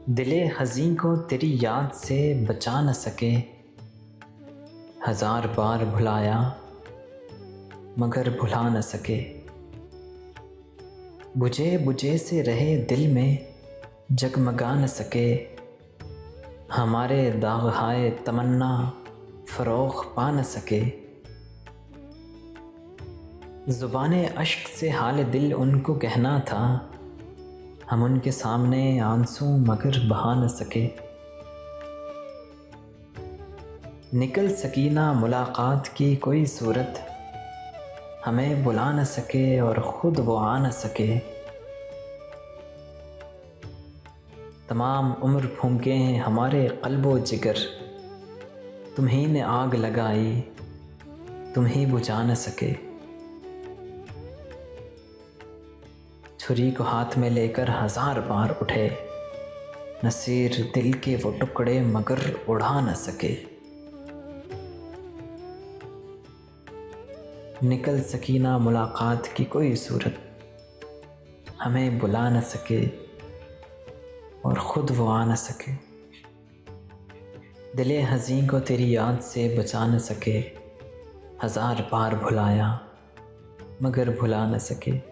दिले हज़ीं को तेरी याद से बचा न सके। हज़ार बार भुलाया मगर भुला न सके। बुझे बुझे से रहे दिल में जगमगा न सके। हमारे दाग हाय तमन्ना फ़रोग़ पा न सके। ज़ुबाने अश्क से हाल दिल उनको कहना था, हम उनके सामने आंसू मगर बहा न सके। निकल सकी ना मुलाकात की कोई सूरत, हमें बुला न सके और ख़ुद वो आ न सके। तमाम उम्र फूंके हैं हमारे क़ल्बो जिगर, तुम्हीं ने आग लगाई तुम ही बुझा न सके। छुरी को हाथ में लेकर हज़ार बार उठे, नसीर दिल के वो टुकड़े मगर उड़ा न सके। निकल सकी ना मुलाकात की कोई सूरत, हमें बुला न सके और ख़ुद वो आ न सके। दिले हज़ीं को तेरी याद से बचा न सके। हज़ार बार भुलाया मगर भुला न सके।